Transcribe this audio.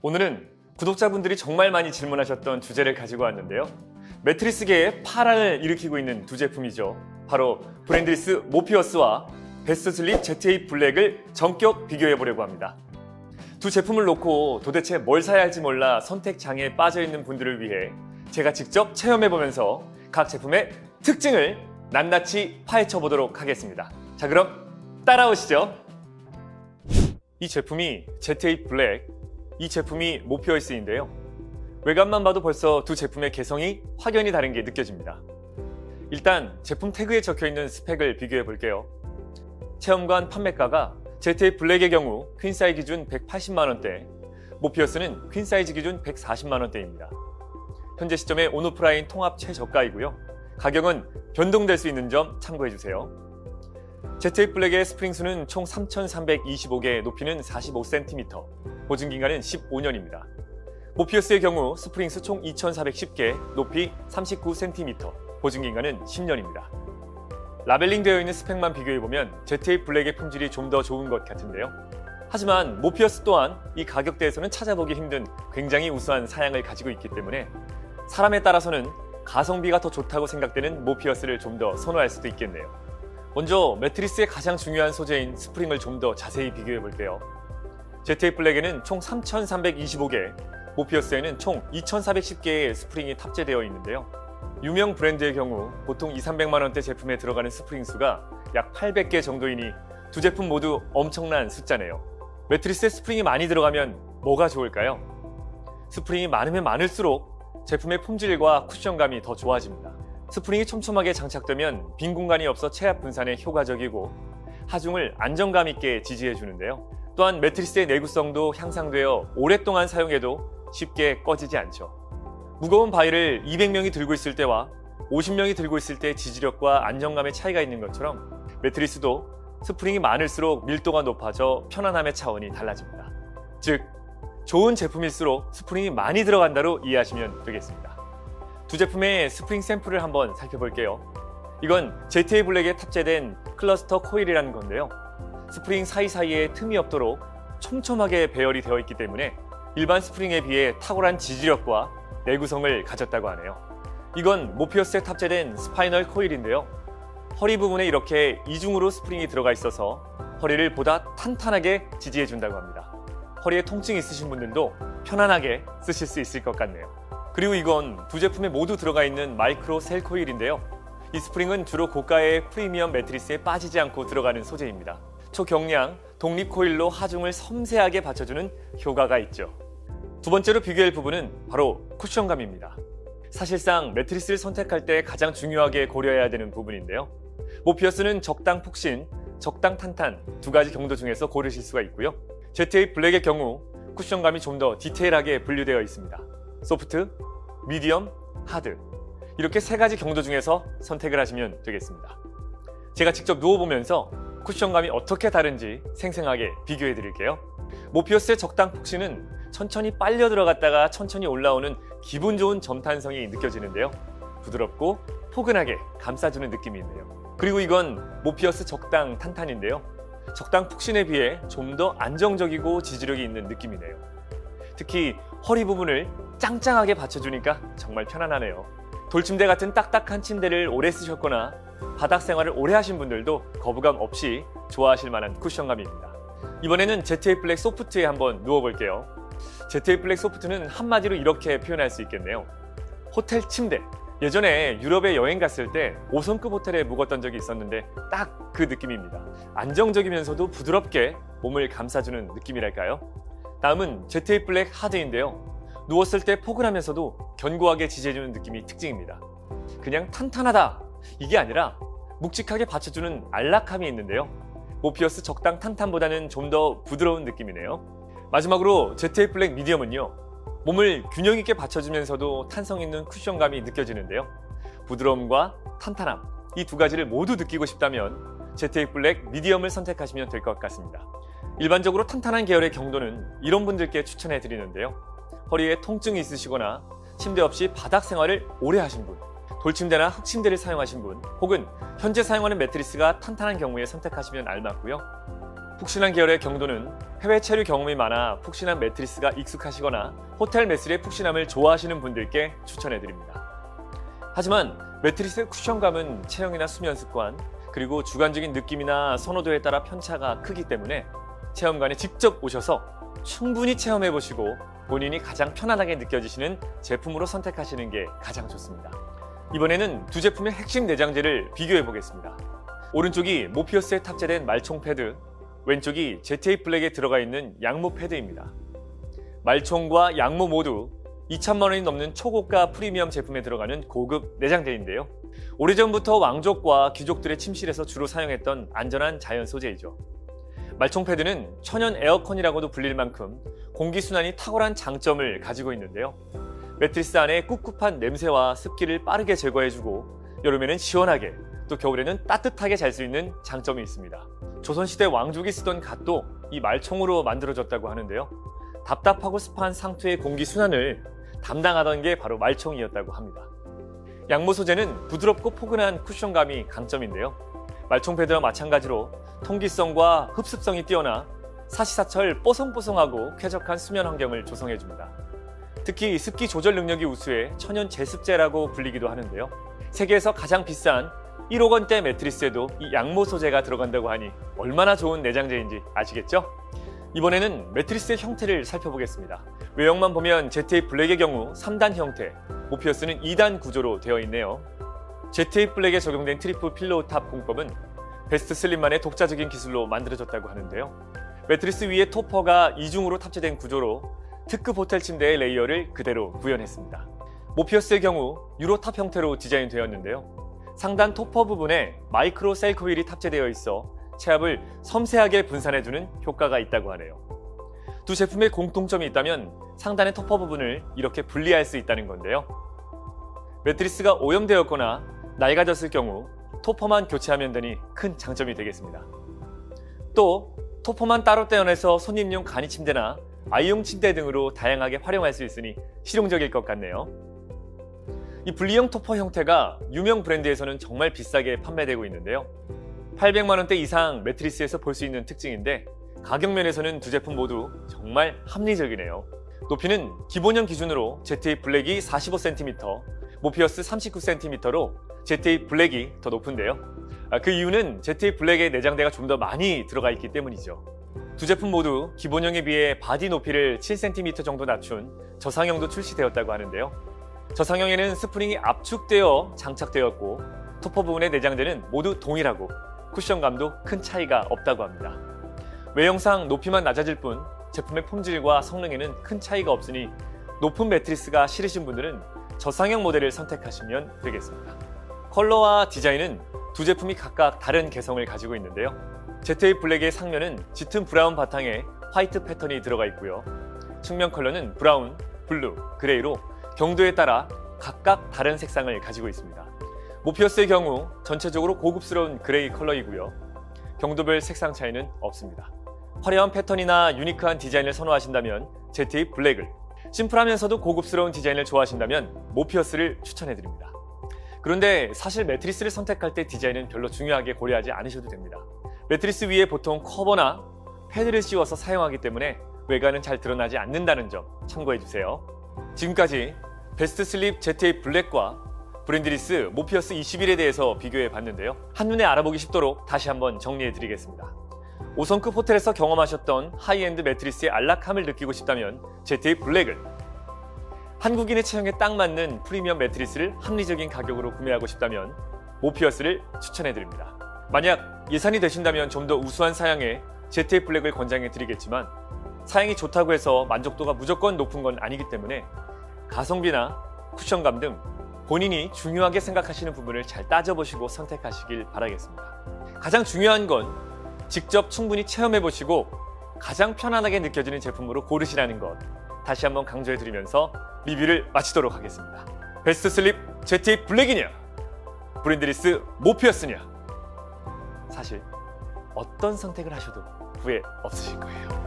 오늘은 구독자분들이 정말 많이 질문하셨던 주제를 가지고 왔는데요. 매트리스계에 파란을 일으키고 있는 두 제품이죠. 바로 브랜드리스 모피어스와 베스트 슬립 ZA 블랙을 전격 비교해 보려고 합니다. 두 제품을 놓고 도대체 뭘 사야 할지 몰라 선택 장애에 빠져 있는 분들을 위해 제가 직접 체험해 보면서 각 제품의 특징을 낱낱이 파헤쳐 보도록 하겠습니다. 자, 그럼 따라오시죠. 이 제품이 ZA 블랙, 이 제품이 모피어스인데요. 외관만 봐도 벌써 두 제품의 개성이 확연히 다른 게 느껴집니다. 일단 제품 태그에 적혀있는 스펙을 비교해 볼게요. 체험관 판매가가 ZA 블랙의 경우 퀸사이즈 기준 180만원대, 모피어스는 퀸사이즈 기준 140만원대입니다. 현재 시점의 온오프라인 통합 최저가이고요. 가격은 변동될 수 있는 점 참고해주세요. ZA 블랙의 스프링 수는 총 3,325개, 높이는 45cm, 보증기간은 15년입니다. 모피어스의 경우 스프링 수 총 2,410개, 높이 39cm, 보증기간은 10년입니다. 라벨링 되어 있는 스펙만 비교해보면 ZA 블랙의 품질이 좀 더 좋은 것 같은데요. 하지만 모피어스 또한 이 가격대에서는 찾아보기 힘든 굉장히 우수한 사양을 가지고 있기 때문에 사람에 따라서는 가성비가 더 좋다고 생각되는 모피어스를 좀 더 선호할 수도 있겠네요. 먼저 매트리스의 가장 중요한 소재인 스프링을 좀 더 자세히 비교해 볼게요. ZA 블랙에는 총 3,325개, 모피어스에는 총 2,410개의 스프링이 탑재되어 있는데요. 유명 브랜드의 경우 보통 200~300만원대 제품에 들어가는 스프링 수가 약 800개 정도이니 두 제품 모두 엄청난 숫자네요. 매트리스에 스프링이 많이 들어가면 뭐가 좋을까요? 스프링이 많으면 많을수록 제품의 품질과 쿠션감이 더 좋아집니다. 스프링이 촘촘하게 장착되면 빈 공간이 없어 체압 분산에 효과적이고 하중을 안정감 있게 지지해 주는데요. 또한 매트리스의 내구성도 향상되어 오랫동안 사용해도 쉽게 꺼지지 않죠. 무거운 바위를 200명이 들고 있을 때와 50명이 들고 있을 때 지지력과 안정감의 차이가 있는 것처럼 매트리스도 스프링이 많을수록 밀도가 높아져 편안함의 차원이 달라집니다. 즉, 좋은 제품일수록 스프링이 많이 들어간다로 이해하시면 되겠습니다. 두 제품의 스프링 샘플을 한번 살펴볼게요. 이건 ZA 블랙에 탑재된 클러스터 코일이라는 건데요. 스프링 사이사이에 틈이 없도록 촘촘하게 배열이 되어 있기 때문에 일반 스프링에 비해 탁월한 지지력과 내구성을 가졌다고 하네요. 이건 모피어스에 탑재된 스파이널 코일인데요. 허리 부분에 이렇게 이중으로 스프링이 들어가 있어서 허리를 보다 탄탄하게 지지해 준다고 합니다. 허리에 통증이 있으신 분들도 편안하게 쓰실 수 있을 것 같네요. 그리고 이건 두 제품에 모두 들어가 있는 마이크로 셀 코일인데요. 이 스프링은 주로 고가의 프리미엄 매트리스에 빠지지 않고 들어가는 소재입니다. 초경량 독립 코일로 하중을 섬세하게 받쳐주는 효과가 있죠. 두 번째로 비교할 부분은 바로 쿠션감입니다. 사실상 매트리스를 선택할 때 가장 중요하게 고려해야 되는 부분인데요. 모피어스는 적당 폭신, 적당 탄탄 두 가지 경도 중에서 고르실 수가 있고요. ZA 블랙의 경우 쿠션감이 좀 더 디테일하게 분류되어 있습니다. 소프트, 미디엄, 하드, 이렇게 세 가지 경도 중에서 선택을 하시면 되겠습니다. 제가 직접 누워보면서 쿠션감이 어떻게 다른지 생생하게 비교해 드릴게요. 모피어스의 적당 폭신은 천천히 빨려 들어갔다가 천천히 올라오는 기분 좋은 점탄성이 느껴지는데요. 부드럽고 포근하게 감싸주는 느낌이 있네요. 그리고 이건 모피어스 적당 탄탄인데요. 적당 폭신에 비해 좀 더 안정적이고 지지력이 있는 느낌이네요. 특히 허리 부분을 짱짱하게 받쳐주니까 정말 편안하네요. 돌침대 같은 딱딱한 침대를 오래 쓰셨거나 바닥 생활을 오래 하신 분들도 거부감 없이 좋아하실 만한 쿠션감입니다. 이번에는 ZA 블랙 소프트에 한번 누워볼게요. ZA 블랙 소프트는 한마디로 이렇게 표현할 수 있겠네요. 호텔 침대. 예전에 유럽에 여행 갔을 때 5성급 호텔에 묵었던 적이 있었는데 딱 그 느낌입니다. 안정적이면서도 부드럽게 몸을 감싸주는 느낌이랄까요? 다음은 ZA 블랙 하드인데요. 누웠을 때 포근하면서도 견고하게 지지해주는 느낌이 특징입니다. 그냥 탄탄하다 이게 아니라 묵직하게 받쳐주는 안락함이 있는데요. 모피어스 적당 탄탄보다는 좀 더 부드러운 느낌이네요. 마지막으로 ZA 블랙 미디엄은요. 몸을 균형 있게 받쳐주면서도 탄성 있는 쿠션감이 느껴지는데요. 부드러움과 탄탄함, 이 두 가지를 모두 느끼고 싶다면 ZA 블랙 미디엄을 선택하시면 될 것 같습니다. 일반적으로 탄탄한 계열의 경도는 이런 분들께 추천해 드리는데요. 허리에 통증이 있으시거나 침대 없이 바닥 생활을 오래 하신 분, 돌침대나 흙침대를 사용하신 분, 혹은 현재 사용하는 매트리스가 탄탄한 경우에 선택하시면 알맞고요. 푹신한 계열의 경도는 해외 체류 경험이 많아 푹신한 매트리스가 익숙하시거나 호텔 매트리의 푹신함을 좋아하시는 분들께 추천해드립니다. 하지만 매트리스의 쿠션감은 체형이나 수면 습관, 그리고 주관적인 느낌이나 선호도에 따라 편차가 크기 때문에 체험관에 직접 오셔서 충분히 체험해보시고 본인이 가장 편안하게 느껴지시는 제품으로 선택하시는 게 가장 좋습니다. 이번에는 두 제품의 핵심 내장재를 비교해 보겠습니다. 오른쪽이 모피어스에 탑재된 말총 패드, 왼쪽이 ZA 블랙에 들어가 있는 양모 패드입니다. 말총과 양모 모두 2,000만 원이 넘는 초고가 프리미엄 제품에 들어가는 고급 내장재인데요. 오래전부터 왕족과 귀족들의 침실에서 주로 사용했던 안전한 자연 소재이죠. 말총 패드는 천연 에어컨이라고도 불릴 만큼 공기순환이 탁월한 장점을 가지고 있는데요. 매트리스 안에 꿉꿉한 냄새와 습기를 빠르게 제거해주고 여름에는 시원하게, 또 겨울에는 따뜻하게 잘 수 있는 장점이 있습니다. 조선시대 왕족이 쓰던 갓도 이 말총으로 만들어졌다고 하는데요. 답답하고 습한 상투의 공기 순환을 담당하던 게 바로 말총이었다고 합니다. 양모 소재는 부드럽고 포근한 쿠션감이 강점인데요. 말총 패드와 마찬가지로 통기성과 흡습성이 뛰어나 사시사철 뽀송뽀송하고 쾌적한 수면 환경을 조성해줍니다. 특히 습기 조절 능력이 우수해 천연 제습제라고 불리기도 하는데요. 세계에서 가장 비싼 1억 원대 매트리스에도 이 양모 소재가 들어간다고 하니 얼마나 좋은 내장재인지 아시겠죠? 이번에는 매트리스의 형태를 살펴보겠습니다. 외형만 보면 ZA 블랙의 경우 3단 형태, 모피어스는 2단 구조로 되어 있네요. ZA 블랙에 적용된 트리플 필로우 탑 공법은 베스트 슬립만의 독자적인 기술로 만들어졌다고 하는데요. 매트리스 위에 토퍼가 이중으로 탑재된 구조로 특급 호텔 침대의 레이어를 그대로 구현했습니다. 모피어스의 경우 유로탑 형태로 디자인되었는데요. 상단 토퍼 부분에 마이크로 셀 코일이 탑재되어 있어 체압을 섬세하게 분산해주는 효과가 있다고 하네요. 두 제품의 공통점이 있다면 상단의 토퍼 부분을 이렇게 분리할 수 있다는 건데요. 매트리스가 오염되었거나 낡아졌을 경우 토퍼만 교체하면 되니 큰 장점이 되겠습니다. 또 토퍼만 따로 떼어내서 손님용 간이 침대나 아이용 침대 등으로 다양하게 활용할 수 있으니 실용적일 것 같네요. 이 분리형 토퍼 형태가 유명 브랜드에서는 정말 비싸게 판매되고 있는데요. 800만 원대 이상 매트리스에서 볼 수 있는 특징인데 가격 면에서는 두 제품 모두 정말 합리적이네요. 높이는 기본형 기준으로 ZA 블랙이 45cm, 모피어스 39cm로 ZA 블랙이 더 높은데요. 그 이유는 ZA 블랙의 내장재가 좀 더 많이 들어가 있기 때문이죠. 두 제품 모두 기본형에 비해 바디 높이를 7cm 정도 낮춘 저상형도 출시되었다고 하는데요. 저상형에는 스프링이 압축되어 장착되었고 토퍼 부분의 내장재는 모두 동일하고 쿠션감도 큰 차이가 없다고 합니다. 외형상 높이만 낮아질 뿐 제품의 품질과 성능에는 큰 차이가 없으니 높은 매트리스가 싫으신 분들은 저상형 모델을 선택하시면 되겠습니다. 컬러와 디자인은 두 제품이 각각 다른 개성을 가지고 있는데요. ZA 블랙의 상면은 짙은 브라운 바탕에 화이트 패턴이 들어가 있고요. 측면 컬러는 브라운, 블루, 그레이로 경도에 따라 각각 다른 색상을 가지고 있습니다. 모피어스의 경우 전체적으로 고급스러운 그레이 컬러이고요. 경도별 색상 차이는 없습니다. 화려한 패턴이나 유니크한 디자인을 선호하신다면 ZA 블랙을, 심플하면서도 고급스러운 디자인을 좋아하신다면 모피어스를 추천해드립니다. 그런데 사실 매트리스를 선택할 때 디자인은 별로 중요하게 고려하지 않으셔도 됩니다. 매트리스 위에 보통 커버나 패드를 씌워서 사용하기 때문에 외관은 잘 드러나지 않는다는 점 참고해주세요. 지금까지 베스트 슬립 ZA 블랙과 브랜드리스 모피어스 21에 대해서 비교해 봤는데요. 한눈에 알아보기 쉽도록 다시 한번 정리해 드리겠습니다. 5성급 호텔에서 경험하셨던 하이엔드 매트리스의 안락함을 느끼고 싶다면 ZA 블랙을, 한국인의 체형에 딱 맞는 프리미엄 매트리스를 합리적인 가격으로 구매하고 싶다면 모피어스를 추천해 드립니다. 만약 예산이 되신다면 좀 더 우수한 사양의 ZA 블랙을 권장해 드리겠지만 사양이 좋다고 해서 만족도가 무조건 높은 건 아니기 때문에 가성비나 쿠션감 등 본인이 중요하게 생각하시는 부분을 잘 따져보시고 선택하시길 바라겠습니다. 가장 중요한 건 직접 충분히 체험해보시고 가장 편안하게 느껴지는 제품으로 고르시라는 것 다시 한번 강조해드리면서 리뷰를 마치도록 하겠습니다. 베스트 슬립 ZA 블랙이냐? 브랜드리스 모피어스냐? 사실 어떤 선택을 하셔도 후회 없으실 거예요.